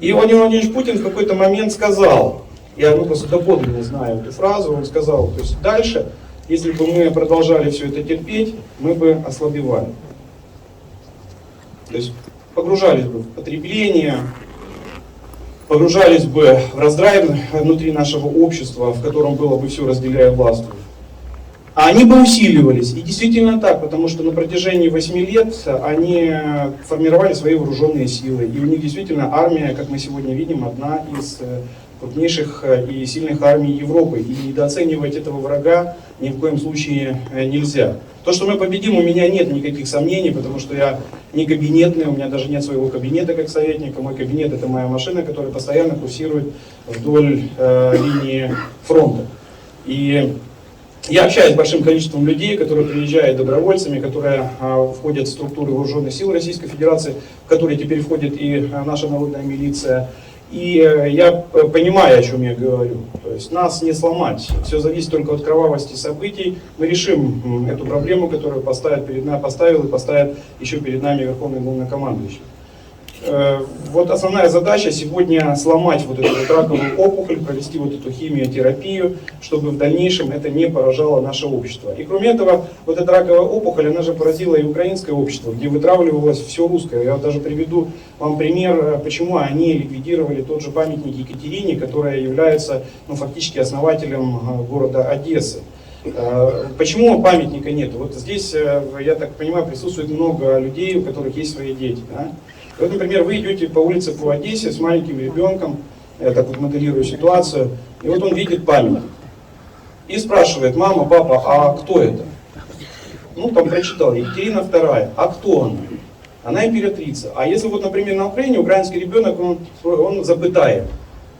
И Владимир Владимирович Путин в какой-то момент сказал, я просто доподлинно знаю эту фразу, он сказал, то есть дальше, если бы мы продолжали все это терпеть, мы бы ослабевали. То есть погружались бы в потребление, погружались бы в раздрай внутри нашего общества, в котором было бы все разделяя власть. А они бы усиливались. И действительно так, потому что на протяжении 8 лет они формировали свои вооруженные силы. И у них действительно армия, как мы сегодня видим, одна из крупнейших и сильных армий Европы. И недооценивать этого врага ни в коем случае нельзя. То, что мы победим, у меня нет никаких сомнений, потому что я не кабинетный, у меня даже нет своего кабинета как советника. Мой кабинет — это моя машина, которая постоянно курсирует вдоль линии фронта. И я общаюсь с большим количеством людей, которые приезжают добровольцами, которые входят в структуры вооруженных сил Российской Федерации, в которые теперь входит и наша народная милиция. И я понимаю, о чем я говорю. То есть нас не сломать. Все зависит только от кровавости событий. Мы решим эту проблему, которую поставил и поставит еще перед нами Верховный Главнокомандующий. Вот основная задача сегодня сломать вот эту вот раковую опухоль, провести вот эту химиотерапию, чтобы в дальнейшем это не поражало наше общество. И кроме этого, вот эта раковая опухоль, она же поразила и украинское общество, где вытравливалось все русское. Я даже приведу вам пример, почему они ликвидировали тот же памятник Екатерине, которая является фактически основателем города Одессы. Почему памятника нет? Вот здесь, я так понимаю, присутствует много людей, у которых есть свои дети. Да? Вот, например, вы идете по улице по Одессе с маленьким ребенком, я так вот моделирую ситуацию, и вот он видит памятник. И спрашивает: мама, папа, а кто это? Ну, там прочитал, Екатерина II. А кто она? Она императрица. А если вот, например, на Украине украинский ребенок, он запитає: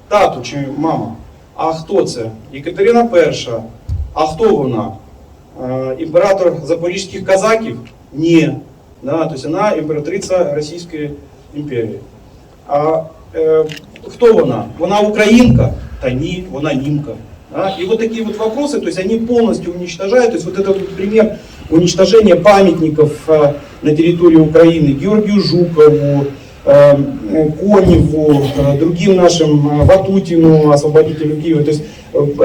тату чи мама, а хто це? Екатерина I. А хто вона? Імператор запорізьких казаків? Ні. Да, то есть она императрица Российской империи. А кто она? Она украинка? Да не, она немка. Да? И вот такие вот вопросы, то есть они полностью уничтожают, то есть вот этот вот пример уничтожения памятников на территории Украины Георгию Жукову, Коневу, другим нашим, Ватутину, освободителю Киева. То есть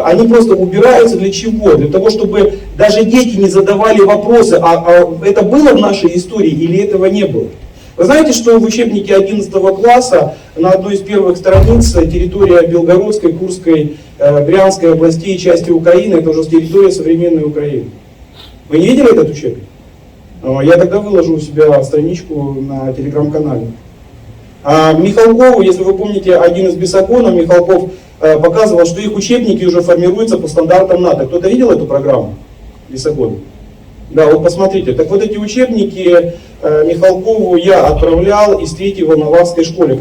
они просто убираются для чего? Для того, чтобы даже дети не задавали вопросы, а это было в нашей истории или этого не было. Вы знаете, что в учебнике 11 класса на одной из первых страниц территория Белгородской, Курской, Брянской областей и части Украины, это уже территория современной Украины. Вы не видели этот учебник? Я тогда выложу у себя страничку на телеграм-канале. А Михалкову, если вы помните, один из бесогонов, Михалков показывал, что их учебники уже формируются по стандартам НАТО. Кто-то видел эту программу? Бесогон. Да, вот посмотрите. Так вот эти учебники Михалкову я отправлял из 3-го Волновахской школы,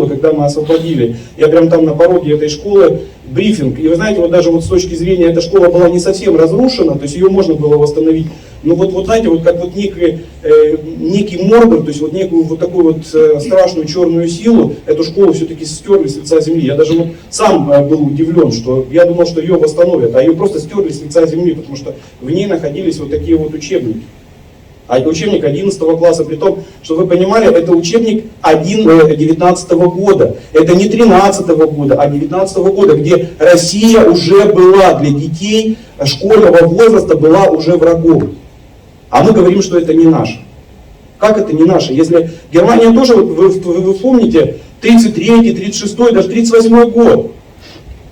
когда мы освободили. Я прям там на пороге этой школы брифинг. И вы знаете, вот даже вот с точки зрения, эта школа была не совсем разрушена, то есть ее можно было восстановить. Но вот знаете, вот как вот некий Мордор, то есть вот некую вот такую вот страшную черную силу, эту школу все-таки стерли с лица земли. Я даже вот сам был удивлен, что я думал, что ее восстановят, а ее просто стерли с лица земли, потому что в ней находились вот такие вот учебники. А это учебник 11 класса, при том, что вы понимали, это учебник 19 года. Это не 13 года, а 19 года, где Россия уже была для детей школьного возраста, была уже врагом. А мы говорим, что это не наше. Как это не наше? Если Германия тоже, вы помните, 33-й, 36-й, даже 38-й год.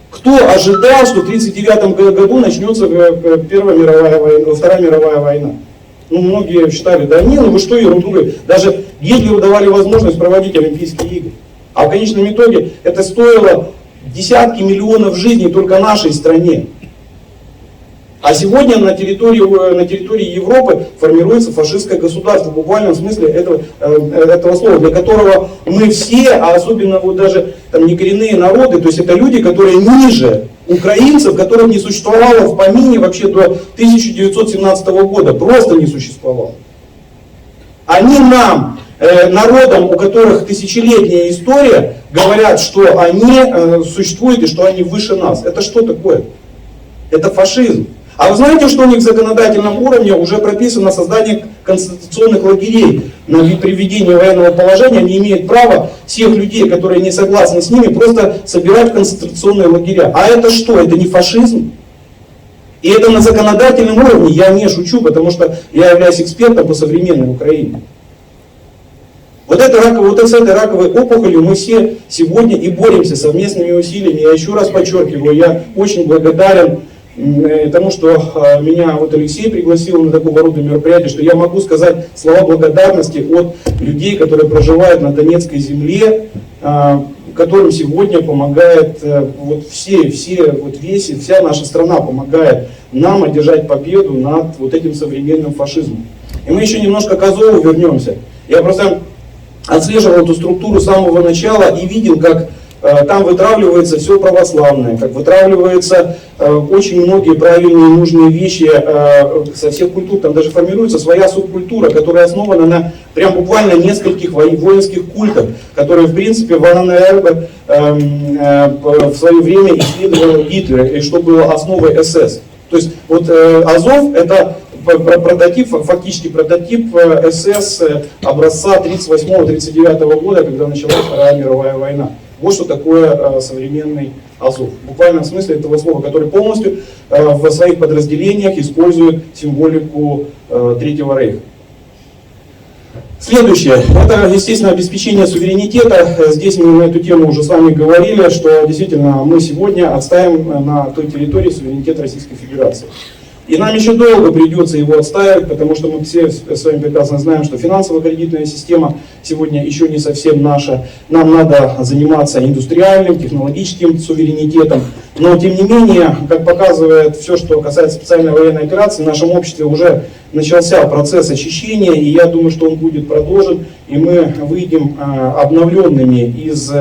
Кто ожидал, что в 1939 году начнется Вторая мировая война? Ну, многие считали, да не, ну вы что, ерунду говорите. Даже Гитлеру давали возможность проводить Олимпийские игры. А в конечном итоге это стоило десятки миллионов жизней только нашей стране. А сегодня на территории Европы формируется фашистское государство, в буквальном смысле этого слова, для которого мы все, а особенно вот даже там некоренные народы, то есть это люди, которые ниже украинцев, которых не существовало в помине вообще до 1917 года, просто не существовало. Они нам, народам, у которых тысячелетняя история, говорят, что они существуют и что они выше нас. Это что такое? Это фашизм. А вы знаете, что у них в законодательном уровне уже прописано создание концентрационных лагерей при введении военного положения? Они имеют право всех людей, которые не согласны с ними, просто собирать в концентрационные лагеря. А это что? Это не фашизм? И это на законодательном уровне, я не шучу, потому что я являюсь экспертом по современной Украине. Вот с этой раковой опухолью мы все сегодня и боремся совместными усилиями. Я еще раз подчеркиваю, я очень благодарен тому, что меня вот Алексей пригласил на такого рода мероприятие, что я могу сказать слова благодарности от людей, которые проживают на Донецкой земле, которым сегодня помогает вся наша страна помогает нам одержать победу над вот этим современным фашизмом. И мы еще немножко к Азову вернемся. Я просто отслеживал эту структуру с самого начала и видел, как там вытравливается все православное, как вытравливаются очень многие правильные и нужные вещи со всех культур. Там даже формируется своя субкультура, которая основана на прям буквально нескольких воинских культах, которые в принципе в АНР в свое время исследовал Гитлер, и что было основой СС. То есть вот Азов это фактически прототип СС образца 1938-1939 года, когда началась Вторая мировая война. Вот что такое современный Азов. В буквальном смысле этого слова, который полностью в своих подразделениях использует символику Третьего Рейха. Следующее, это, естественно, обеспечение суверенитета. Здесь мы на эту тему уже с вами говорили, что действительно мы сегодня отстаиваем на той территории суверенитет Российской Федерации. И нам еще долго придется его отстаивать, потому что мы все с вами прекрасно знаем, что финансово-кредитная система сегодня еще не совсем наша. Нам надо заниматься индустриальным, технологическим суверенитетом. Но тем не менее, как показывает все, что касается специальной военной операции, в нашем обществе уже начался процесс очищения, и я думаю, что он будет продолжен, и мы выйдем обновленными из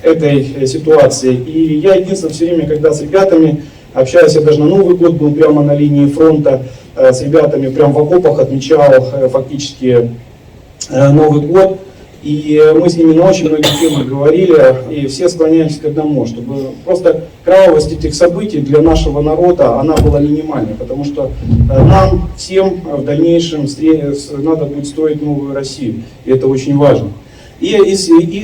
этой ситуации. И я единственное все время, когда с ребятами общаюсь, я даже на Новый год был прямо на линии фронта, с ребятами прямо в окопах отмечал фактически Новый год. И мы с ними на очень многие темы говорили, и все склоняемся к одному, чтобы просто кровавость этих событий для нашего народа, она была минимальной, потому что нам всем в дальнейшем надо будет строить новую Россию, и это очень важно. И,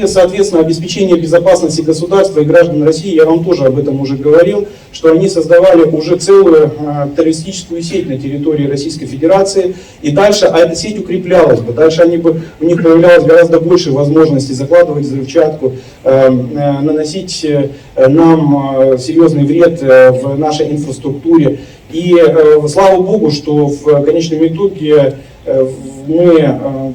соответственно, обеспечение безопасности государства и граждан России, я вам тоже об этом уже говорил, что они создавали уже целую террористическую сеть на территории Российской Федерации, и дальше эта сеть укреплялась бы, дальше у них появлялось гораздо больше возможностей закладывать взрывчатку, наносить нам серьезный вред в нашей инфраструктуре. И слава Богу, что в конечном итоге мы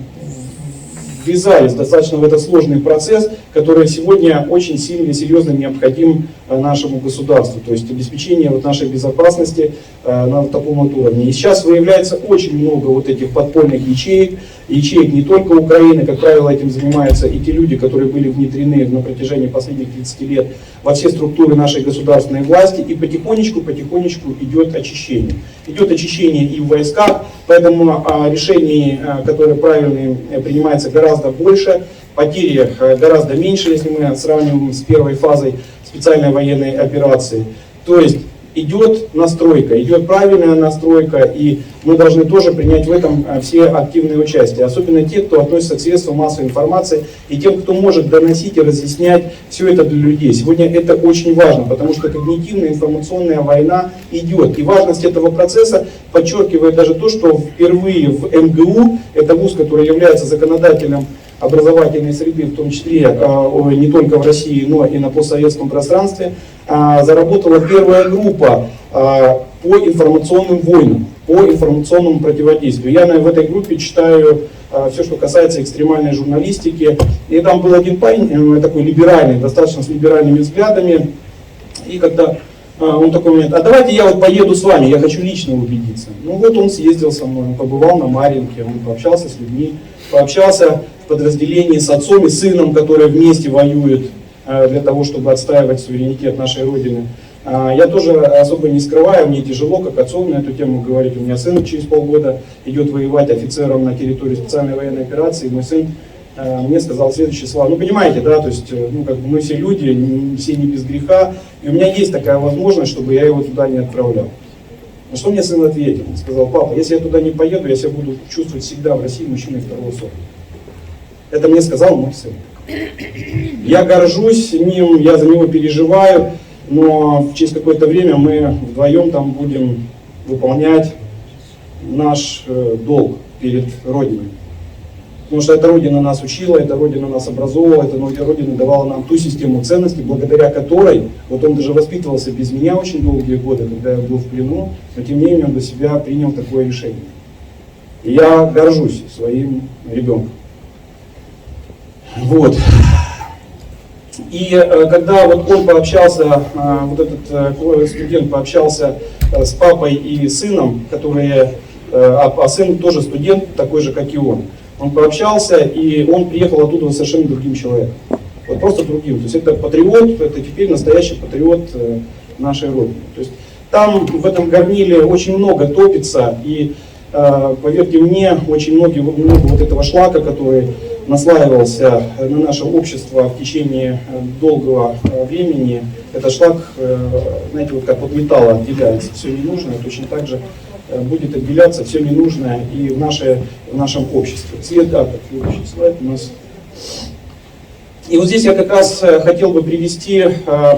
ввязались достаточно в этот сложный процесс, который сегодня очень сильно и серьезно необходим нашему государству. То есть обеспечение нашей безопасности на таком вот уровне. И сейчас выявляется очень много вот этих подпольных ячеек не только Украины, как правило, этим занимаются и те люди, которые были внедрены на протяжении последних 30 лет во все структуры нашей государственной власти, и потихонечку идет очищение. Идет очищение и в войсках, поэтому решений, которые правильные, принимается гораздо больше, потери гораздо меньше, если мы сравниваем с первой фазой специальной военной операции. То есть идет настройка, идет правильная настройка, и мы должны тоже принять в этом все активное участие. Особенно те, кто относится к средствам массовой информации, и тем, кто может доносить и разъяснять все это для людей. Сегодня это очень важно, потому что когнитивная информационная война идет. И важность этого процесса подчеркивает даже то, что впервые в МГУ, это вуз, который является законодателем образовательной среды, в том числе не только в России, но и на постсоветском пространстве, заработала первая группа по информационным войнам, по информационному противодействию. Я в этой группе читаю все, что касается экстремальной журналистики. И там был один парень, такой либеральный, достаточно с либеральными взглядами. И когда он такой момент: а давайте я вот поеду с вами, я хочу лично убедиться. Ну вот он съездил со мной, он побывал на Марьинке, он пообщался с людьми, пообщался в подразделении с отцом и сыном, которые вместе воюют для того, чтобы отстаивать суверенитет нашей Родины. Я тоже особо не скрываю, мне тяжело как отцу на эту тему говорить. У меня сын через полгода идет воевать офицером на территории специальной военной операции. Мой сын мне сказал следующие слова. Ну понимаете, да, то есть мы все люди, все не без греха. И у меня есть такая возможность, чтобы я его туда не отправлял. На что мне сын ответил? Он сказал: папа, если я туда не поеду, я себя буду чувствовать всегда в России мужчиной второго сорта. Это мне сказал мой сын. Я горжусь ним, я за него переживаю, но через какое-то время мы вдвоем там будем выполнять наш долг перед Родиной. Потому что эта Родина нас учила, эта Родина нас образовывала, эта Родина давала нам ту систему ценностей, благодаря которой, вот он даже воспитывался без меня очень долгие годы, когда я был в плену, но тем не менее он для себя принял такое решение. И я горжусь своим ребенком. Вот. И когда вот он пообщался, вот этот студент пообщался с папой и сыном, которые, а сын тоже студент, такой же, как и он пообщался, и он приехал оттуда совершенно другим человеком. Вот просто другим. То есть это патриот, это теперь настоящий патриот нашей Родины. То есть там в этом горниле очень много топится, и поверьте мне, очень много вот этого шлака, который наслаивался на наше общество в течение долгого времени, этот шлак, знаете, вот как от металла отделяется все ненужное, точно так же будет отделяться все ненужное и в нашем обществе. Следующий слайд у нас. И вот здесь я как раз хотел бы привести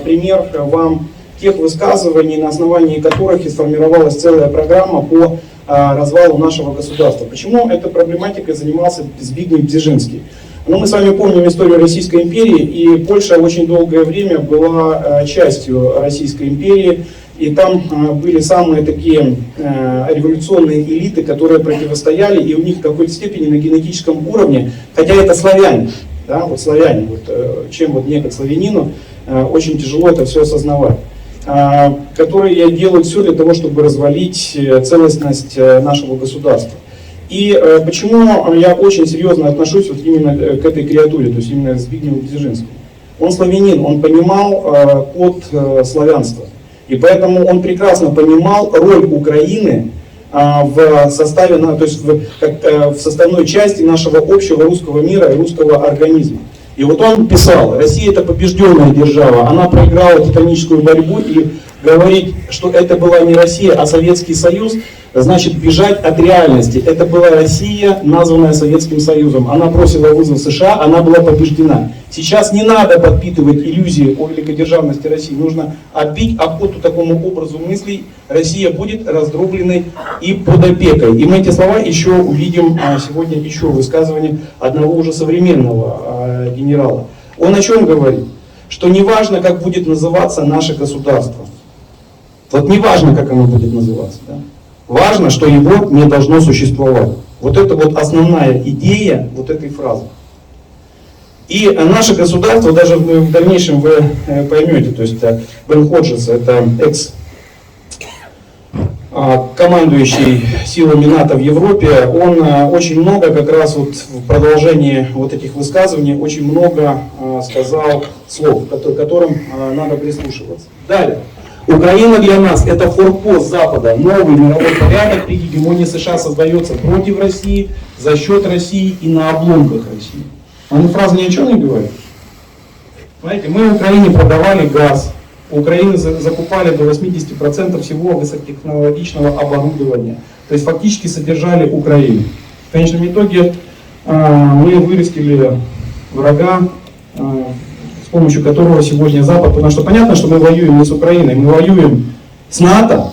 пример вам тех высказываний, на основании которых и сформировалась целая программа по развалу нашего государства. Почему этой проблематикой занимался Збигнев Бзежинский? Ну, мы с вами помним историю Российской империи, и Польша очень долгое время была частью Российской империи, и там были самые такие революционные элиты, которые противостояли, и у них в какой-то степени на генетическом уровне, хотя это славяне, да, вот славяне, вот, чем вот мне как славянину очень тяжело это все осознавать, которые делают все для того, чтобы развалить целостность нашего государства. И почему я очень серьезно отношусь вот именно к этой креатуре, то есть именно к Збигневу Бзежинскому. Он славянин, он понимал код славянства. И поэтому он прекрасно понимал роль Украины в составе, то есть в составной части нашего общего русского мира и русского организма. И вот он писал: Россия — это побежденная держава, она проиграла титаническую борьбу, и говорить, что это была не Россия, а Советский Союз, значит бежать от реальности. Это была Россия, названная Советским Союзом. Она бросила вызов США, она была побеждена. Сейчас не надо подпитывать иллюзии о великодержавности России. Нужно отбить охоту такому образу мыслей. Россия будет раздробленной и под опекой. И мы эти слова еще увидим сегодня еще в высказывании одного уже современного генерала. Он о чем говорит? Что не важно, как будет называться наше государство. Вот не важно, как оно будет называться. Да? Важно, что его не должно существовать. Вот это вот основная идея вот этой фразы. И наше государство, даже в дальнейшем вы поймете, то есть Бен Ходжес, это командующий силами НАТО в Европе, он очень много, как раз вот в продолжении вот этих высказываний, очень много сказал слов, к которым надо прислушиваться. Далее. Украина для нас — это форпост Запада. Новый мировой порядок при гегемонии США создается против России, за счет России и на обломках России. Эта фраза ни о чем не говорит. Знаете, мы Украине продавали газ, у Украины закупали до 80% всего высокотехнологичного оборудования. То есть фактически содержали Украину. В конечном итоге мы вырастили врага, с помощью которого сегодня Запад, потому что понятно, что мы воюем не с Украиной, мы воюем с НАТО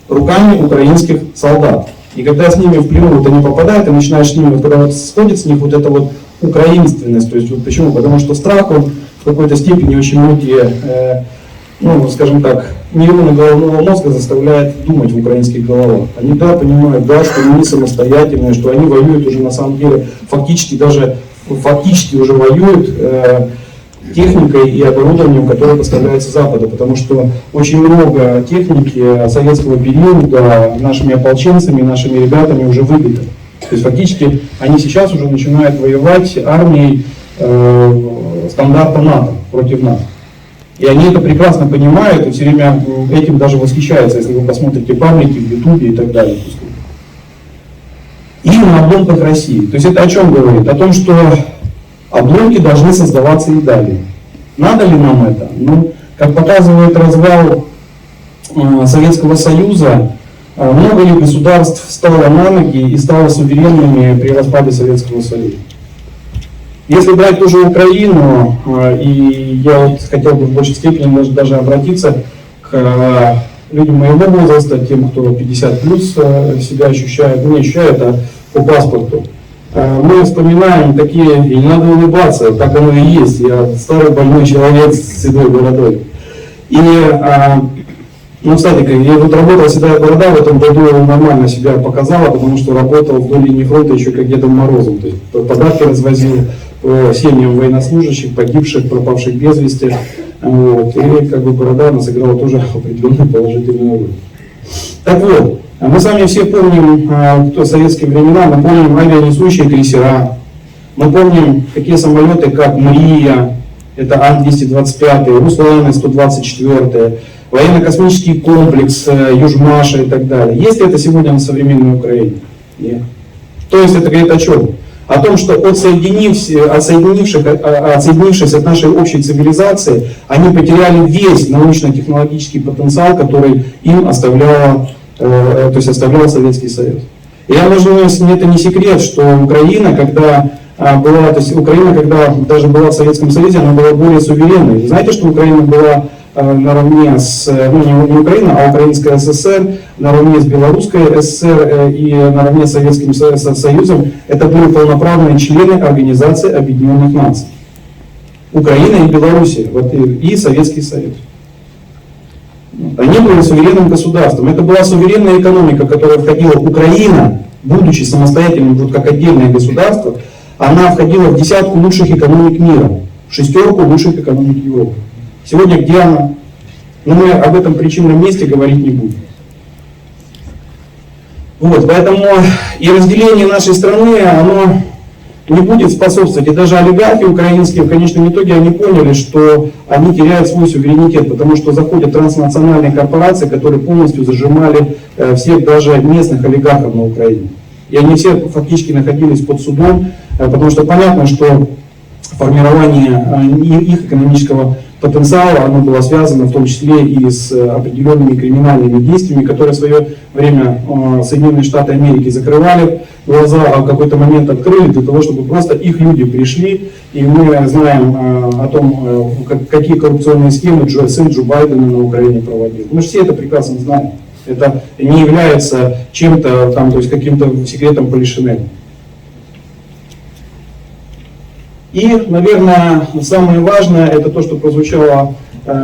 руками украинских солдат. И когда с ними в плену вот они попадают, и начинаешь с ними, вот, когда вот сходит с них вот эта вот украинственность, то есть вот почему? Потому что страх, он в какой-то степени очень многие, ну, скажем так, нейроны головного мозга заставляет думать в украинских головах. Они, да, понимают, да, что они самостоятельные, что они воюют уже на самом деле, фактически уже воюют техникой и оборудованием, которое поставляется с Запада, потому что очень много техники советского периода нашими ополченцами, нашими ребятами уже выбито. То есть фактически они сейчас уже начинают воевать армией стандарта НАТО против НАТО. И они это прекрасно понимают и все время этим даже восхищаются, если вы посмотрите паблики в Ютубе и так далее. И на обломках России. То есть это о чем говорит? О том, что обломки должны создаваться и далее. Надо ли нам это? Ну, как показывает развал Советского Союза, Много ли государств встало на ноги и стало суверенными при распаде Советского Союза? Если брать ту же Украину, и я вот хотел бы в большей степени даже обратиться к людям моего возраста, тем, кто 50 плюс себя ощущает, не ощущает, а по паспорту. Мы вспоминаем такие, и не надо улыбаться, так оно и есть. Я старый больной человек с седой бородой. И, ну, кстати, я вот работал «Седая борода», в этом году нормально себя показала, потому что работал вдоль линии фронта еще как Дедом Морозом. То есть подарки развозил по семьям военнослужащих, погибших, пропавших без вести. Вот. И как бы борода, она сыграла тоже определенную положительную роль. Так вот, мы с вами все помним советские времена, мы помним авианесущие крейсера, мы помним такие самолеты, как Мрия, это Ан-225, Русланы-124, военно-космический комплекс Южмаша и так далее. Есть ли это сегодня на современной Украине? Нет. То есть это говорит о чем? О том, что отсоединившись от нашей общей цивилизации, они потеряли весь научно-технологический потенциал, который им оставлял Советский Союз. И я думаю, это не секрет, что Украина, когда даже была в Советском Союзе, она была более суверенной. Знаете, что Украина была наравне с, не Украина, а Украинская ССР, наравне с Белорусской ССР и наравне с Советским Союзом, это были полноправные члены Организации Объединенных Наций. Украина и Белоруссия, и Советский Союз. Они были суверенным государством. Это была суверенная экономика, которая входила в Украина, будучи самостоятельным, вот как отдельное государство, она входила в десятку лучших экономик мира, в шестерку лучших экономик Европы. Сегодня где она? Но мы об этом причинном месте говорить не будем. Вот, поэтому и разделение нашей страны, оно не будет способствовать. И даже олигархи украинские в конечном итоге они поняли, что они теряют свой суверенитет, потому что заходят транснациональные корпорации, которые полностью зажимали всех даже местных олигархов на Украине. И они все фактически находились под судом, потому что понятно, что формирование их экономического потенциала, оно было связано в том числе и с определенными криминальными действиями, которые в свое время Соединенные Штаты Америки закрывали глаза, а в какой-то момент открыли для того, чтобы просто их люди пришли, и мы знаем о том, какие коррупционные схемы сын Джо Байдена на Украине проводил. Мы же все это прекрасно знаем. Это не является чем-то, то есть каким-то секретом Полишинеля. И, наверное, самое важное, это то, что прозвучала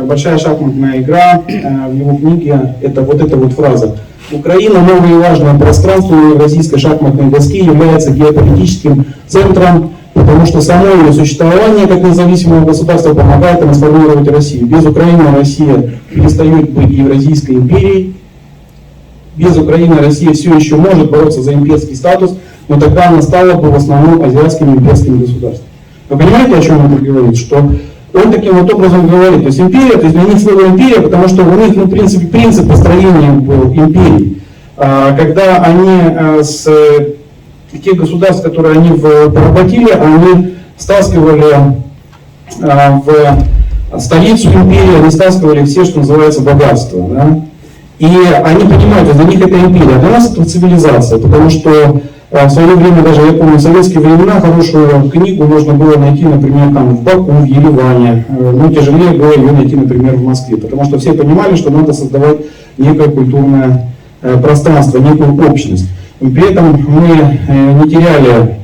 большая шахматная игра в его книге, это вот эта вот фраза. Украина, новое и важное пространство евразийской шахматной доски, является геополитическим центром, потому что само ее существование как независимого государства помогает трансформировать Россию. Без Украины Россия перестает быть Евразийской империей. Без Украины Россия все еще может бороться за имперский статус, но тогда она стала бы в основном азиатским имперским государством. Вы понимаете, о чем он тут говорит? Что он таким вот образом говорит, то есть империя, то есть для них слово империя, потому что у них, в принципе, принцип построения был империи. Когда они с тех государств, которые они поработили, они стаскивали в столицу империи, они стаскивали все, что называется, богатство. Да? И они понимают, что для них это империя, а для нас это цивилизация, потому что в свое время, даже я помню, в советские времена хорошую книгу можно было найти, например, там, в Баку, в Ереване, но тяжелее было ее найти, например, в Москве, потому что все понимали, что надо создавать некое культурное пространство, некую общность. И при этом мы не теряли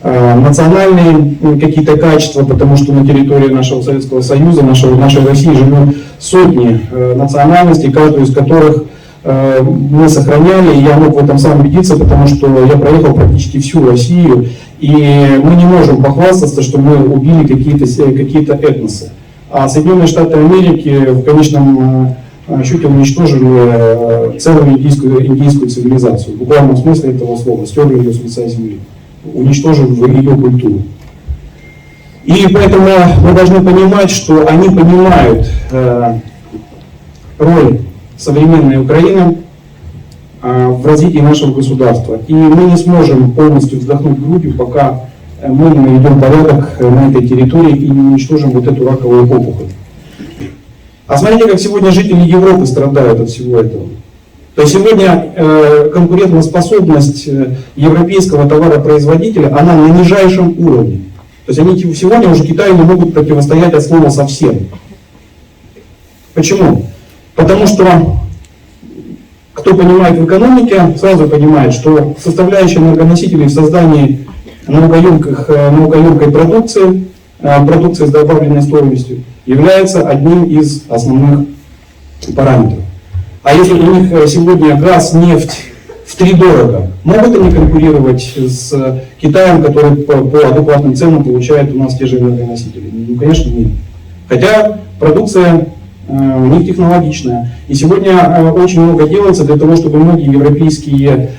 национальные какие-то качества, потому что на территории нашего Советского Союза, нашей России живут сотни национальностей, каждую из которых мы сохраняли, и я мог в этом сам убедиться, потому что я проехал практически всю Россию, и мы не можем похвастаться, что мы убили какие-то этносы. А Соединенные Штаты Америки в конечном счете уничтожили целую индийскую цивилизацию, в буквальном смысле этого слова, стерли ее с лица земли, уничтожив ее культуру. И поэтому мы должны понимать, что они понимают роль современной Украины в развитии нашего государства. И мы не сможем полностью вздохнуть грудью, пока мы не наведем порядок на этой территории и не уничтожим вот эту раковую опухоль. А смотрите, как сегодня жители Европы страдают от всего этого. То есть сегодня конкурентоспособность европейского товаропроизводителя, она на нижайшем уровне. То есть они сегодня уже Китаю не могут противостоять от слова совсем. Почему? Потому что кто понимает в экономике, сразу понимает, что составляющая энергоносителей в создании наукоемкой продукции, продукции с добавленной стоимостью, является одним из основных параметров. А если у них сегодня газ, нефть втридорого, могут они конкурировать с Китаем, который по адекватным ценам получает у нас те же энергоносители? Ну, конечно, нет. Хотя продукция у них технологичная. И сегодня очень много делается для того, чтобы многие европейские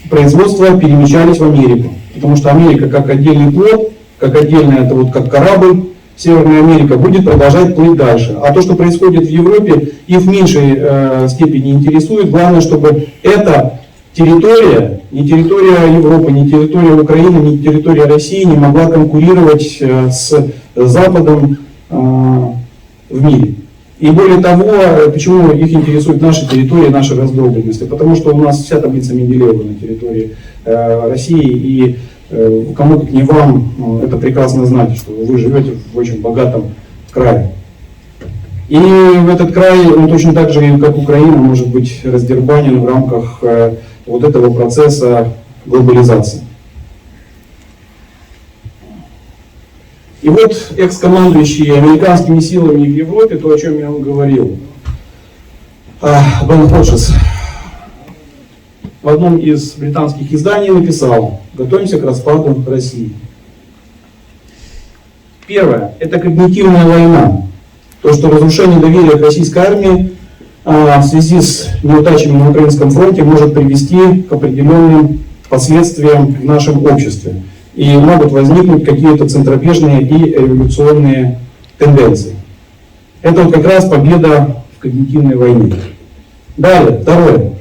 производства перемещались в Америку. Потому что Америка как отдельный плод, как отдельный, это вот как корабль, Северная Америка будет продолжать плыть дальше. А то, что происходит в Европе, их в меньшей степени интересует. Главное, чтобы эта территория, не территория Европы, не территория Украины, не территория России не могла конкурировать с Западом в мире. И более того, почему их интересует наша территория, наша раздробленность? Потому что у нас вся таблица Менделеева на территории России, и кому как не вам это прекрасно знать, что вы живете в очень богатом крае. И в этот край, он точно так же, как Украина, может быть раздербанен в рамках вот этого процесса глобализации. И вот экс-командующий американскими силами в Европе, то, о чем я вам говорил, Бен Ходжес в одном из британских изданий написал: готовимся к распаду России. Первое, это когнитивная война. То, что разрушение доверия к российской армии в связи с неудачами на Украинском фронте может привести к определенным последствиям в нашем обществе. И могут возникнуть какие-то центробежные и революционные тенденции. Это вот как раз победа в когнитивной войне. Далее, второе.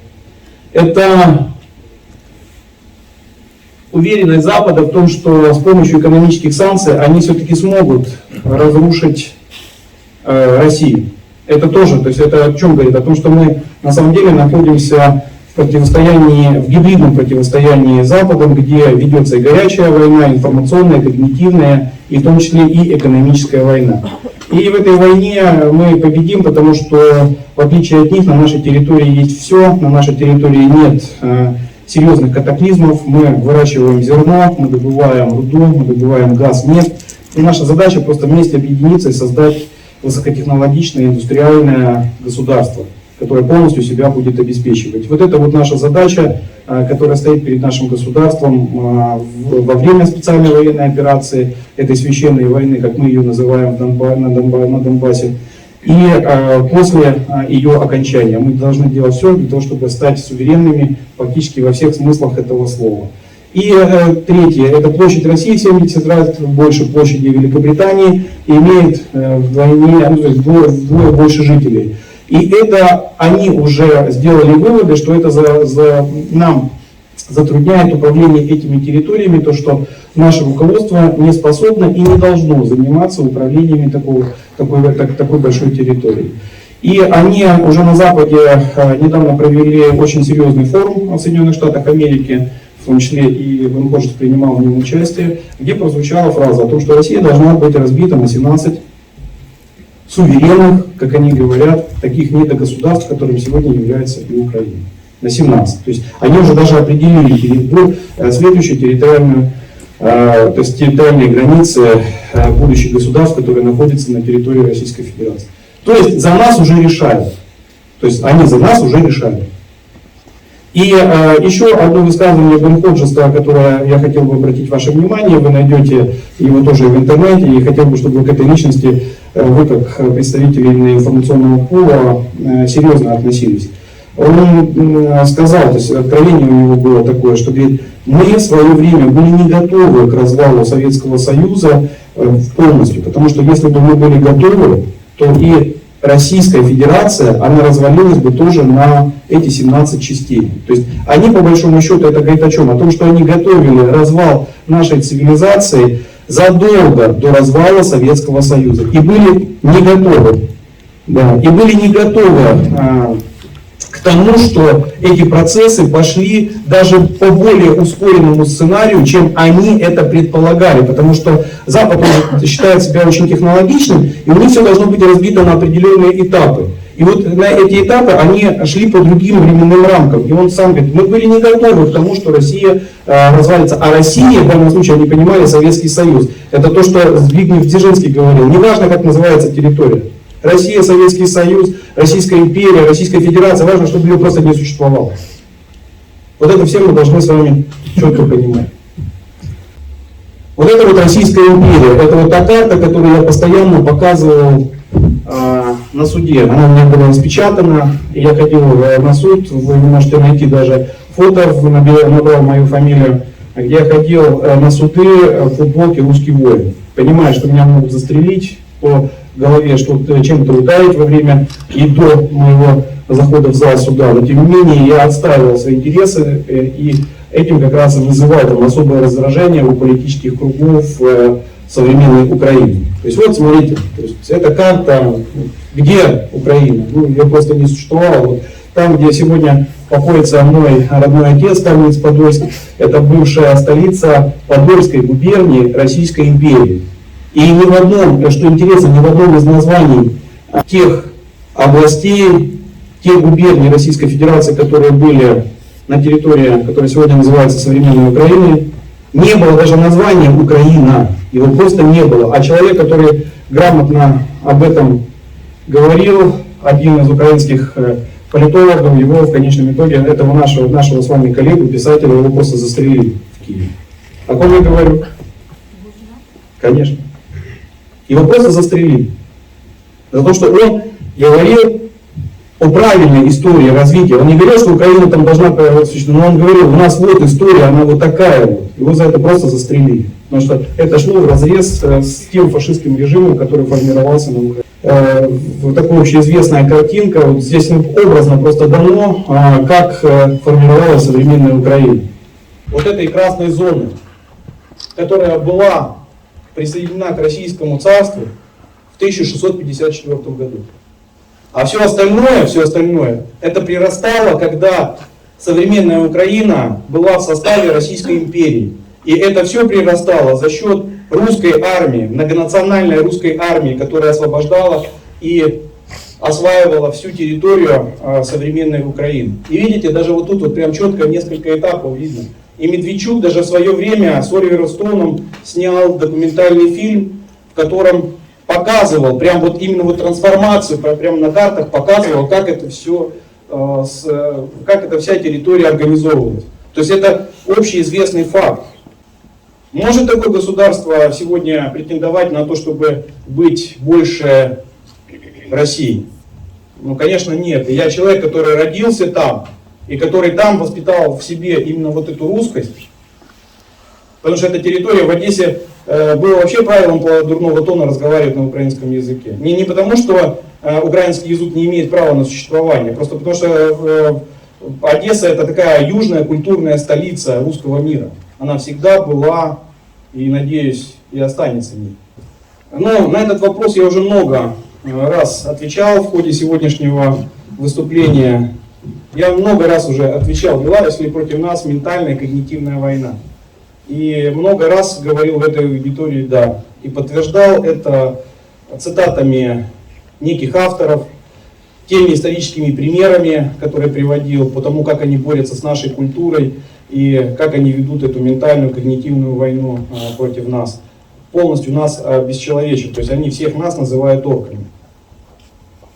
Это уверенность Запада в том, что с помощью экономических санкций они все-таки смогут разрушить Россию. Это тоже, то есть это о чем говорит? О том, что мы на самом деле находимся в противостоянии, в гибридном противостоянии с Западом, где ведется и горячая война, информационная, когнитивная, и в том числе и экономическая война. И в этой войне мы победим, потому что в отличие от них на нашей территории есть все, на нашей территории нет серьезных катаклизмов, мы выращиваем зерно, мы добываем руду, мы добываем газ, нефть. И наша задача просто вместе объединиться и создать высокотехнологичное индустриальное государство, которое полностью себя будет обеспечивать. Вот это вот наша задача, которая стоит перед нашим государством во время специальной военной операции, этой священной войны, как мы ее называем на Донбассе, и после ее окончания. Мы должны делать все для того, чтобы стать суверенными практически во всех смыслах этого слова. И третье, это площадь России в 70 раз больше площади Великобритании и имеет вдвое больше жителей. И это они уже сделали выводы, что это нам затрудняет управление этими территориями, то что наше руководство не способно и не должно заниматься управлениями такой большой территории. И они уже на Западе недавно провели очень серьезный форум в Соединенных Штатах Америки, в том числе и Бен Ходжес принимал в нем участие, где прозвучала фраза о том, что Россия должна быть разбита на 17 суверенных, как они говорят, таких недогосударств, которым сегодня является и Украина. На 17. То есть они уже даже определили следующую территориальную, то есть территориальные границы будущих государств, которые находятся на территории Российской Федерации. То есть за нас уже решают. То есть они за нас уже решают. И еще одно высказывание Бен Ходжеса, которое я хотел бы обратить ваше внимание, вы найдете его тоже в интернете, и хотел бы, чтобы вы к этой личности, вы как представители информационного пула, серьезно относились. Он сказал, то есть откровение у него было такое, что говорит, мы в свое время были не готовы к развалу Советского Союза полностью, потому что если бы мы были готовы, то и Российская Федерация, она развалилась бы тоже на эти 17 частей. То есть они, по большому счету, это говорит о чем? О том, что они готовили развал нашей цивилизации задолго до развала Советского Союза. И были не готовы. Да, и были не готовы к тому, что эти процессы пошли даже по более ускоренному сценарию, чем они это предполагали. Потому что Запад считает себя очень технологичным, и у них все должно быть разбито на определенные этапы. И вот на эти этапы они шли по другим временным рамкам. И он сам говорит, мы были не готовы к тому, что Россия развалится. А Россия, в данном случае, они понимали, Советский Союз. Это то, что Збигнев Дзержинский говорил. Неважно, как называется территория. Россия, Советский Союз, Российская империя, Российская Федерация. Важно, чтобы ее просто не существовало. Вот это все мы должны с вами четко понимать. Вот это вот Российская империя. Это вот та карта, которую я постоянно показывал на суде. Она у меня была распечатана, и я ходил на суд, вы можете найти даже фото, набрал мою фамилию, где я ходил на суды в футболке «Русский воин». Понимаю, что меня могут застрелить по голове, что чем-то ударить во время и до моего захода в зал суда, но тем не менее я отстаивал свои интересы и этим как раз и вызывал там особое раздражение у политических кругов современной Украины. То есть вот смотрите, то есть эта карта, где Украина, ну, ее просто не существовало. Вот там, где сегодня покоится мой родной отец, Каменец-Подольск, это бывшая столица Подольской губернии Российской империи. И ни в одном, что интересно, ни в одном из названий тех областей, тех губерний Российской Федерации, которые были на территории, которая сегодня называется современной Украиной, не было даже названия Украина. Его просто не было. А человек, который грамотно об этом говорил, один из украинских политологов, его в конечном итоге, этого нашего с вами коллегу, писателя, его просто застрелили в Киеве. О ком я говорю? Конечно. Его просто застрелили. За то, что он говорил о правильной истории развития. Он не говорил, что Украина там должна существовать, но он говорил, у нас вот история, она вот такая вот. Его за это просто застрелили. Потому что это шло вразрез с тем фашистским режимом, который формировался на Украине. Вот такая общеизвестная картинка, вот здесь образно просто дано, как формировалась современная Украина. Вот этой красной зоны, которая была присоединена к Российскому царству в 1654 году. А все остальное, это прирастало, когда современная Украина была в составе Российской империи. И это все прирастало за счет русской армии, многонациональной русской армии, которая освобождала и осваивала всю территорию современной Украины. И видите, даже вот тут вот прям четко несколько этапов видно. И Медведчук даже в свое время с Оливером Стоуном снял документальный фильм, в котором показывал прям вот именно вот трансформацию, прямо на картах показывал, как это все, как эта вся территория организовывалась. То есть это общеизвестный факт. Может такое государство сегодня претендовать на то, чтобы быть больше России? Ну, конечно, нет. И я человек, который родился там, и который там воспитал в себе именно вот эту русскость. Потому что эта территория в Одессе было вообще правилом дурного тона разговаривать на украинском языке. Не потому, что украинский язык не имеет права на существование, просто потому что Одесса это такая южная культурная столица русского мира. Она всегда была и, надеюсь, и останется ней. Но на этот вопрос я уже много раз отвечал в ходе сегодняшнего выступления. Я много раз уже отвечал, велась ли против нас ментальная когнитивная война. И много раз говорил в этой аудитории «да». И подтверждал это цитатами неких авторов, теми историческими примерами, которые приводил, по тому, как они борются с нашей культурой и как они ведут эту ментальную когнитивную войну против нас. Полностью нас обесчеловечат. То есть они всех нас называют орками.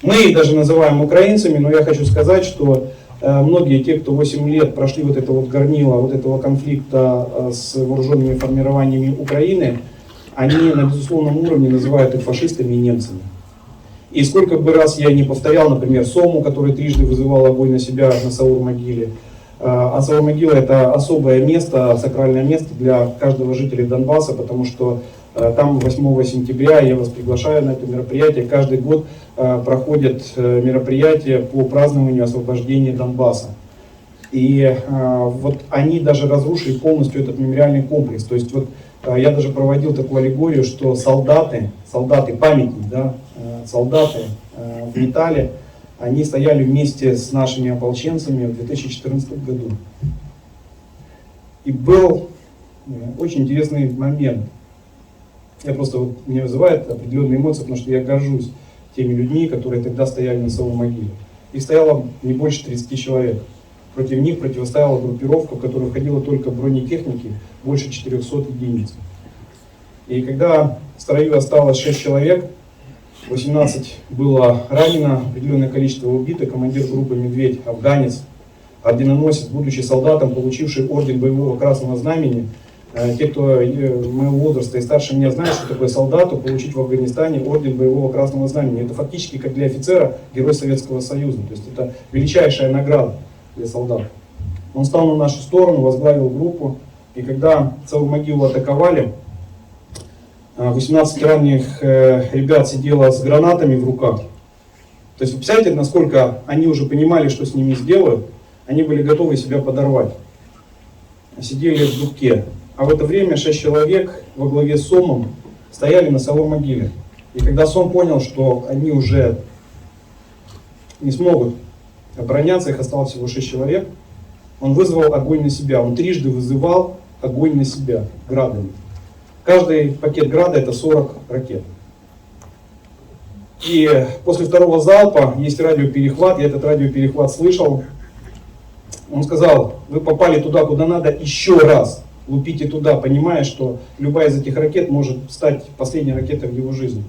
Мы их даже называем украинцами, но я хочу сказать, что многие те, кто 8 лет прошли вот это вот горнило, вот этого конфликта с вооруженными формированиями Украины, они на безусловном уровне называют их фашистами и немцами. И сколько бы раз я не повторял, например, Сому, который трижды вызывал огонь на себя на Саур-могиле. А Саур-могила это особое место, сакральное место для каждого жителя Донбасса, потому что там 8 сентября я вас приглашаю на это мероприятие. Каждый год проходят мероприятия по празднованию освобождения Донбасса. И вот они даже разрушили полностью этот мемориальный комплекс. То есть вот я даже проводил такую аллегорию, что солдаты, памятник, да, солдаты в металле, они стояли вместе с нашими ополченцами в 2014 году. И был очень интересный момент. Меня вызывает определенные эмоции, потому что я горжусь теми людьми, которые тогда стояли на совой могиле. Их стояло не больше 30 человек. Против них противостояла группировка, в которую входило только бронетехники, больше 400 единиц. И когда в строю осталось 6 человек, 18 было ранено, определенное количество убито, командир группы «Медведь», афганец, орденоносец, будучи солдатом, получивший орден боевого красного знамени. Те, кто моего возраста и старше меня, знают, что такое солдату получить в Афганистане орден боевого красного знамени. Это фактически, как для офицера, герой Советского Союза. То есть это величайшая награда для солдат. Он стал на нашу сторону, возглавил группу. И когда целую могилу атаковали, 18 раненых ребят сидело с гранатами в руках. То есть вы представляете, насколько они уже понимали, что с ними сделают. Они были готовы себя подорвать. Сидели в дубке. А в это время 6 человек во главе с Сомом стояли на совой могиле. И когда Сом понял, что они уже не смогут обороняться, их осталось всего 6 человек, он вызвал огонь на себя. Он трижды вызывал огонь на себя градами. Каждый пакет града — это 40 ракет. И после второго залпа есть радиоперехват, я этот радиоперехват слышал. Он сказал: вы попали туда, куда надо, еще раз лупите туда, понимая, что любая из этих ракет может стать последней ракетой в его жизни.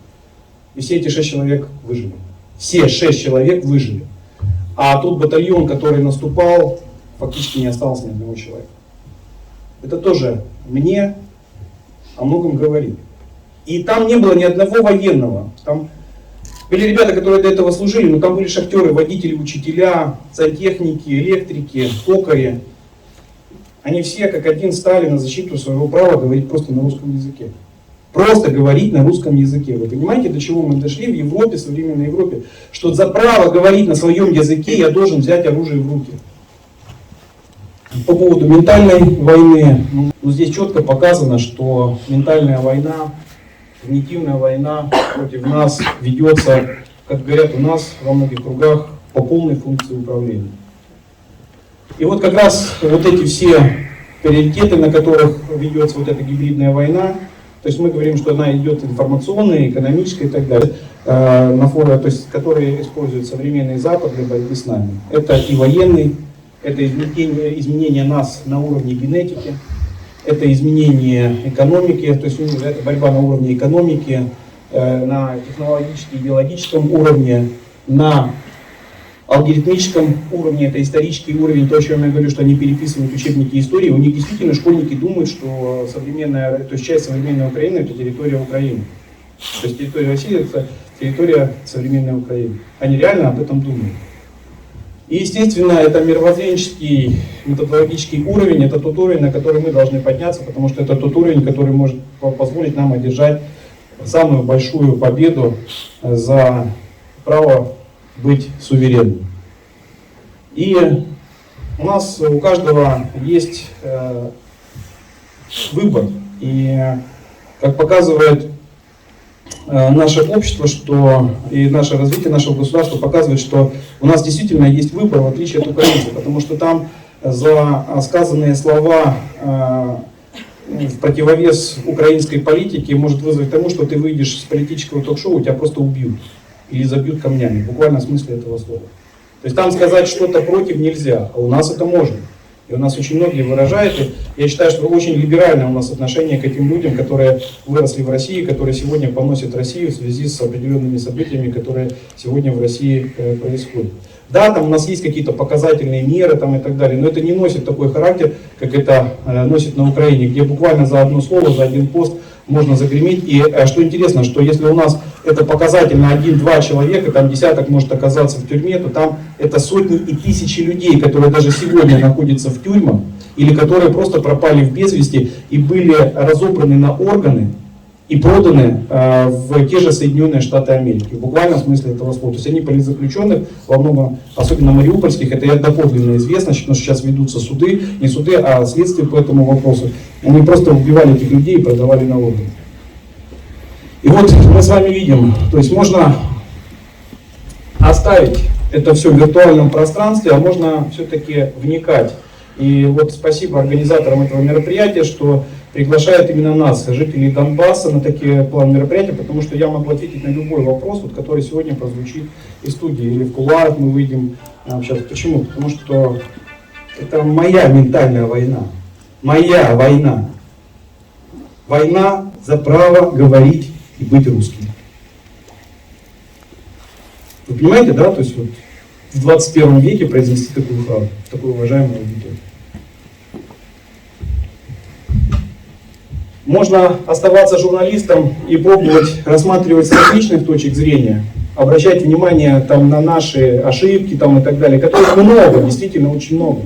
И все эти 6 человек выжили. Все 6 человек выжили. А тот батальон, который наступал, фактически не осталось ни одного человека. Это тоже мне о многом говорит. И там не было ни одного военного. Там были ребята, которые до этого служили, но там были шахтеры, водители, учителя, сантехники, электрики, токари. Они все как один стали на защиту своего права говорить просто на русском языке. Просто говорить на русском языке. Вы понимаете, до чего мы дошли в Европе, в современной Европе? Что за право говорить на своем языке я должен взять оружие в руки. По поводу ментальной войны, здесь четко показано, что ментальная война, когнитивная война против нас ведется, как говорят у нас во многих кругах, по полной функции управления. И вот как раз вот эти все приоритеты, на которых ведется вот эта гибридная война, то есть мы говорим, что она идет информационная, экономическая и так далее, то есть, которые используют современный Запад для борьбы с нами. Это и военный, это изменение нас на уровне генетики, это изменение экономики, то есть это борьба на уровне экономики, на технологическом, идеологическом уровне, на алгоритмическом уровне, это исторический уровень, то, о чем я говорю, что они переписывают учебники истории, у них действительно школьники думают, что часть современной Украины — это территория Украины. То есть территория России — это территория современной Украины. Они реально об этом думают. И, естественно, это мировоззренческий, методологический уровень, это тот уровень, на который мы должны подняться, потому что это тот уровень, который может позволить нам одержать самую большую победу за право быть суверенным. И у нас у каждого есть выбор. И как показывает наше общество, и наше развитие нашего государства показывает, что у нас действительно есть выбор, в отличие от украинцев, потому что там за сказанные слова в противовес украинской политике может вызвать тому, что ты выйдешь с политического ток-шоу, тебя просто убьют или забьют камнями, буквально в смысле этого слова. То есть там сказать что-то против нельзя, а у нас это можно. И у нас очень многие выражают, и я считаю, что очень либеральное у нас отношение к этим людям, которые выросли в России, которые сегодня поносят Россию в связи с определенными событиями, которые сегодня в России происходят. Да, там у нас есть какие-то показательные меры там, и так далее, но это не носит такой характер, как это носит на Украине, где буквально за одно слово, за один пост можно загреметь. И что интересно, что если у нас это показательно 1-2 человека, там десяток может оказаться в тюрьме, то там это сотни и тысячи людей, которые даже сегодня находятся в тюрьмах, или которые просто пропали в без вести и были разобраны на органы и проданы в те же Соединенные Штаты Америки. В буквальном смысле этого слова. То есть они политзаключенных, во многом, особенно мариупольских, это и доподлинно известно, что сейчас ведутся суды, не суды, а следствия по этому вопросу. Они просто убивали этих людей и продавали на органы. И вот мы с вами видим, то есть можно оставить это все в виртуальном пространстве, а можно все-таки вникать. И вот спасибо организаторам этого мероприятия, что приглашают именно нас, жителей Донбасса, на такие планы мероприятия, потому что я могу ответить на любой вопрос, вот, который сегодня прозвучит из студии или в кулуарах мы выйдем общаться. Почему? Потому что это моя ментальная война, моя война. Война за право говорить и быть русским. Вы понимаете, да? То есть вот в 21 веке произнести такую фразу, такую уважаемую аудиторию. Можно оставаться журналистом и пробовать рассматривать с различных точек зрения, обращать внимание там, на наши ошибки там, и так далее, которых много, действительно очень много.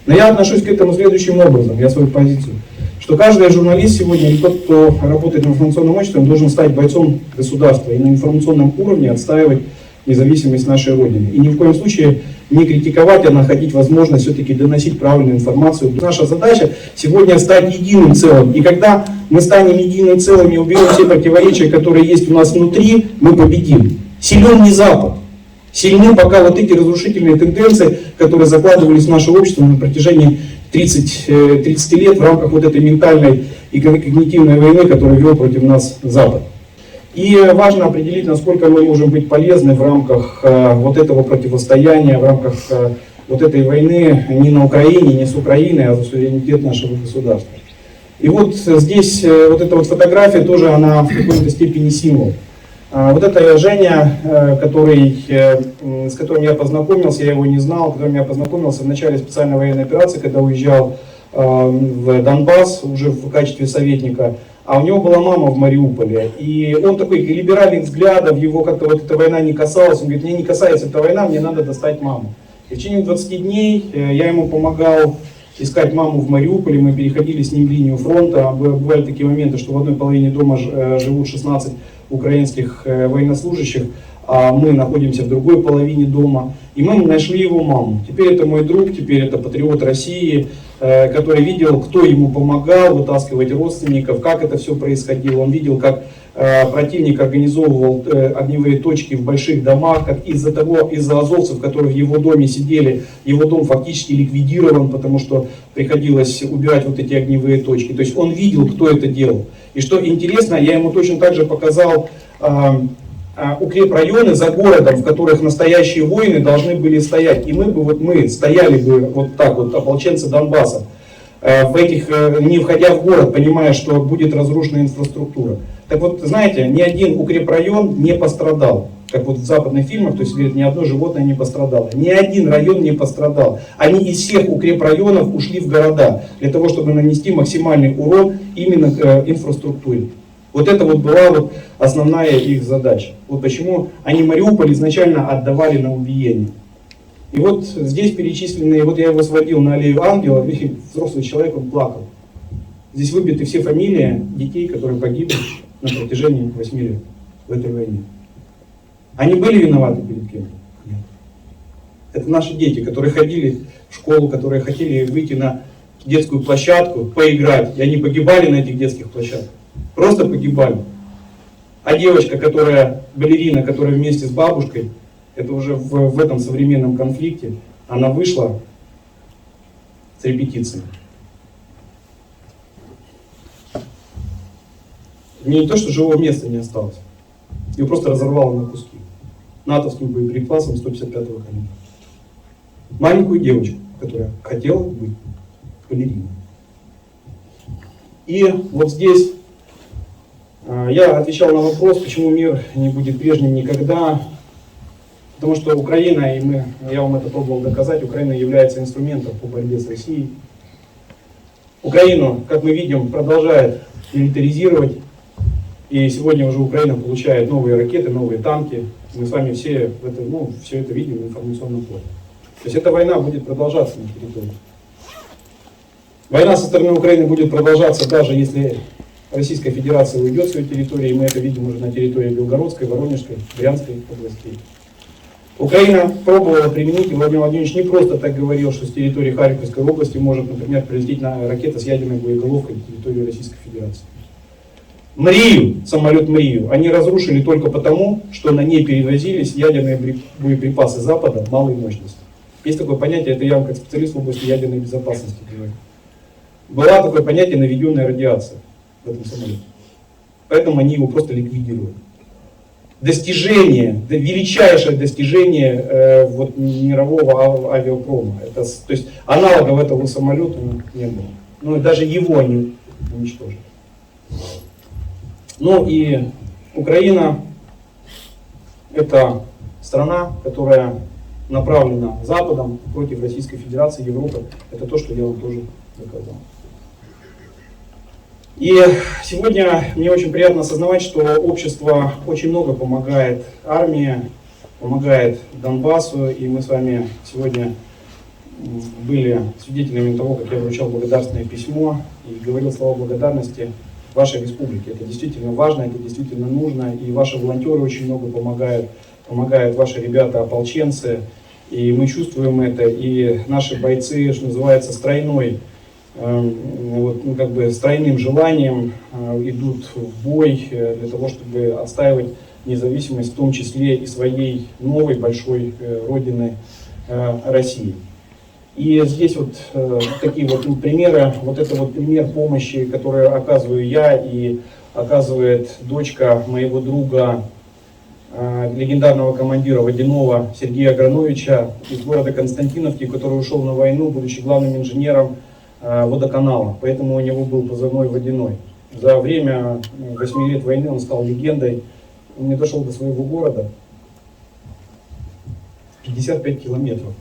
Но я отношусь к этому следующим образом, я свою позицию, что каждый журналист сегодня, или тот, кто работает в информационном обществе, он должен стать бойцом государства и на информационном уровне отстаивать независимость нашей Родины. И ни в коем случае не критиковать, а находить возможность все-таки доносить правильную информацию. Наша задача сегодня стать единым целым. И когда мы станем единым целым и уберем все противоречия, которые есть у нас внутри, мы победим. Силен не Запад. Сильны пока вот эти разрушительные тенденции, которые закладывались в наше общество на протяжении 30 лет в рамках вот этой ментальной и когнитивной войны, которую вел против нас Запад. И важно определить, насколько мы можем быть полезны в рамках вот этого противостояния, в рамках вот этой войны не на Украине, не с Украиной, а за суверенитет нашего государства. И вот здесь вот эта вот фотография тоже, она в какой-то степени символ. Вот это Женя, с которым я познакомился, я его не знал, с которым я познакомился в начале специальной военной операции, когда уезжал в Донбасс уже в качестве советника. А у него была мама в Мариуполе, и он такой либеральных взглядов, его как-то вот эта война не касалась, он говорит, мне не касается эта война, мне надо достать маму. И в течение 20 дней я ему помогал искать маму в Мариуполе, мы переходили с ним линию фронта, бывали такие моменты, что в одной половине дома живут 16 украинских военнослужащих, а мы находимся в другой половине дома, и мы нашли его маму. Теперь это мой друг, теперь это патриот России, который видел, кто ему помогал вытаскивать родственников, как это все происходило. Он видел, как противник организовывал огневые точки в больших домах, как из-за азовцев, которые в его доме сидели, его дом фактически ликвидирован, потому что приходилось убирать вот эти огневые точки. То есть он видел, кто это делал. И что интересно, я ему точно так же показал укрепрайоны за городом, в которых настоящие воины должны были стоять. И мы стояли бы вот так вот, ополченцы Донбасса, не входя в город, понимая, что будет разрушена инфраструктура. Так вот, знаете, ни один укрепрайон не пострадал. Как вот в западных фильмах, то есть говорят, ни одно животное не пострадало. Ни один район не пострадал. Они из всех укрепрайонов ушли в города, для того, чтобы нанести максимальный урон именно к инфраструктуре. Вот это вот была вот основная их задача. Вот почему они Мариуполь изначально отдавали на убиение. И вот здесь перечисленные, вот я его сводил на аллею ангелов, и взрослый человек, он плакал. Здесь выбиты все фамилии детей, которые погибли на протяжении 8 лет в этой войне. Они были виноваты перед кем-то? Нет. Это наши дети, которые ходили в школу, которые хотели выйти на детскую площадку, поиграть, и они погибали на этих детских площадках. Просто погибали. А девочка, балерина, которая вместе с бабушкой, это уже в этом современном конфликте, она вышла с репетицией. Мне не то, что живого места не осталось. Ее просто разорвало на куски. Натовским боеприпасом 155-го калибра. Маленькую девочку, которая хотела быть балериной. И вот здесь я отвечал на вопрос, почему мир не будет прежним никогда. Потому что Украина, я вам это пробовал доказать, Украина является инструментом по борьбе с Россией. Украину, как мы видим, продолжает милитаризировать. И сегодня уже Украина получает новые ракеты, новые танки. Мы с вами все это видим в информационном поле. То есть эта война будет продолжаться на территории. Война со стороны Украины будет продолжаться, даже если Российская Федерация уйдет с своей территории, и мы это видим уже на территории Белгородской, Воронежской, Брянской областей. Украина пробовала применить, и Владимир Владимирович не просто так говорил, что с территории Харьковской области может, например, прилететь ракета с ядерной боеголовкой на территорию Российской Федерации. Мрию, самолет Мрию, они разрушили только потому, что на ней перевозились ядерные боеприпасы Запада малой мощности. Есть такое понятие, это я вам как специалист в области ядерной безопасности говорю. Была такое понятие наведенная радиация в этом самолете. Поэтому они его просто ликвидировали. Достижение, величайшее достижение вот, мирового авиапрома. То есть аналогов этого самолета не было. Ну и даже его они уничтожили. Ну и Украина это страна, которая направлена Западом против Российской Федерации, Европы. Это то, что я вам тоже доказал. И сегодня мне очень приятно осознавать, что общество очень много помогает армии, помогает Донбассу. И мы с вами сегодня были свидетелями того, как я вручал благодарственное письмо и говорил слова благодарности вашей республике. Это действительно важно, это действительно нужно. И ваши волонтеры очень много помогают ваши ребята, ополченцы. И мы чувствуем это. И наши бойцы, что называется, стройным желанием идут в бой для того, чтобы отстаивать независимость, в том числе и своей новой большой родины России. И здесь вот такие вот примеры, вот это вот пример помощи, которую оказываю я и оказывает дочка моего друга, легендарного командира Водяного Сергея Аграновича из города Константиновки, который ушел на войну, будучи главным инженером водоканала. Поэтому у него был позывной Водяной. За время 8 лет войны он стал легендой. Он не дошел до своего города 55 километров.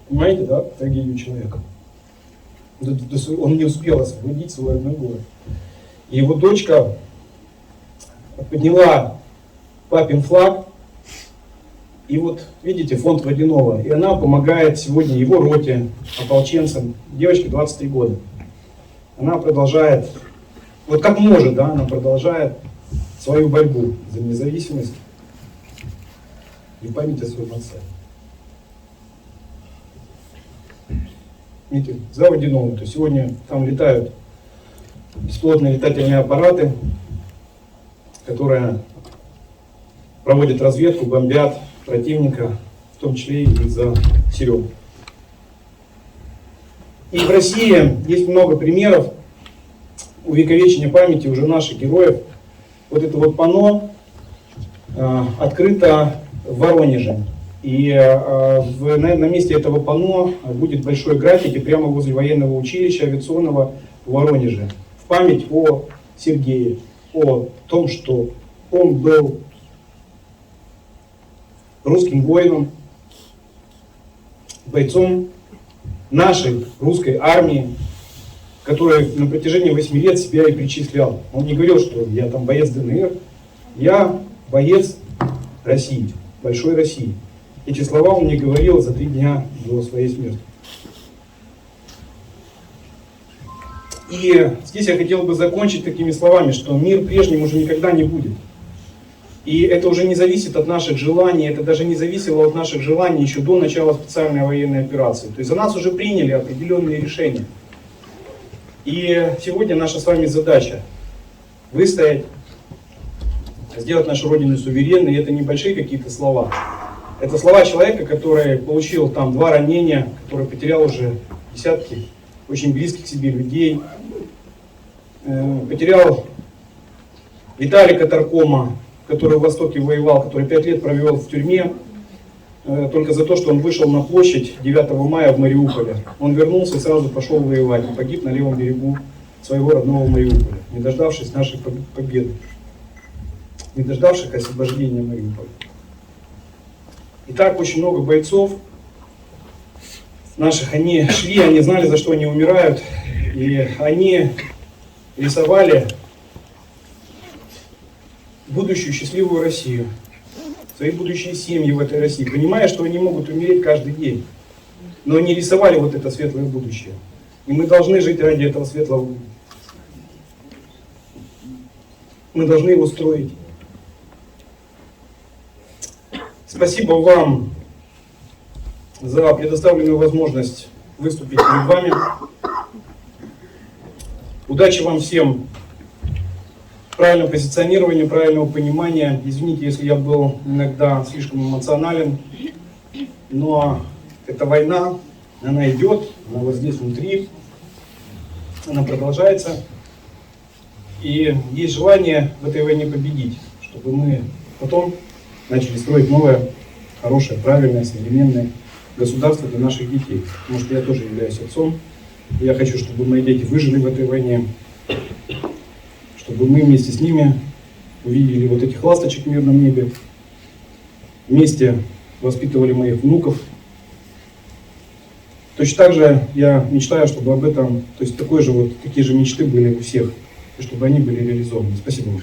Понимаете, да, трагедию человека? Он не успел освободить свой родной город. И его дочка подняла папин флаг. И вот, видите, фонд Водяного. И она помогает сегодня его роте, ополченцам. Девочке 23 года. Она продолжает, вот как может, да, она продолжает свою борьбу за независимость и память о своем отце. Видите, за Водяного. То есть сегодня там летают беспилотные летательные аппараты, которые проводят разведку, бомбят противника, в том числе и за Серегу. И в России есть много примеров увековечения памяти уже наших героев. Вот это вот панно открыто в Воронеже. И на месте этого панно будет большой граффити прямо возле военного училища авиационного в Воронеже. В память о Сергее, о том, что он был русским воином, бойцом нашей русской армии, который на протяжении 8 лет себя и причислял. Он не говорил, что я там боец ДНР, я боец России, большой России. Эти слова он мне говорил за 3 дня до своей смерти. И здесь я хотел бы закончить такими словами, что мир прежним уже никогда не будет. И это уже не зависит от наших желаний, это даже не зависело от наших желаний еще до начала специальной военной операции. То есть за нас уже приняли определенные решения. И сегодня наша с вами задача выстоять, сделать нашу Родину суверенной. И это небольшие какие-то слова. Это слова человека, который получил там 2 ранения, который потерял уже десятки очень близких к себе людей. Потерял Виталика Таркома, который в Востоке воевал, который 5 лет провел в тюрьме, только за то, что он вышел на площадь 9 мая в Мариуполе. Он вернулся и сразу пошел воевать, и погиб на левом берегу своего родного Мариуполя, не дождавшись нашей победы, не дождавшись освобождения Мариуполя. И так очень много бойцов наших, они шли, они знали, за что они умирают, и они рисовали будущую счастливую Россию, свои будущие семьи в этой России, понимая, что они могут умереть каждый день. Но они рисовали вот это светлое будущее. И мы должны жить ради этого светлого будущего. Мы должны его строить. Спасибо вам за предоставленную возможность выступить перед вами. Удачи вам всем, правильного позиционирования, правильного понимания. Извините, если я был иногда слишком эмоционален, но эта война, она идет, она вот здесь внутри, она продолжается. И есть желание в этой войне победить, чтобы мы потом начали строить новое, хорошее, правильное, современное государство для наших детей. Потому что я тоже являюсь отцом. И я хочу, чтобы мои дети выжили в этой войне, чтобы мы вместе с ними увидели вот этих ласточек в мирном небе, вместе воспитывали моих внуков. Точно так же я мечтаю, чтобы об этом, то есть такие же мечты были у всех, и чтобы они были реализованы. Спасибо вам.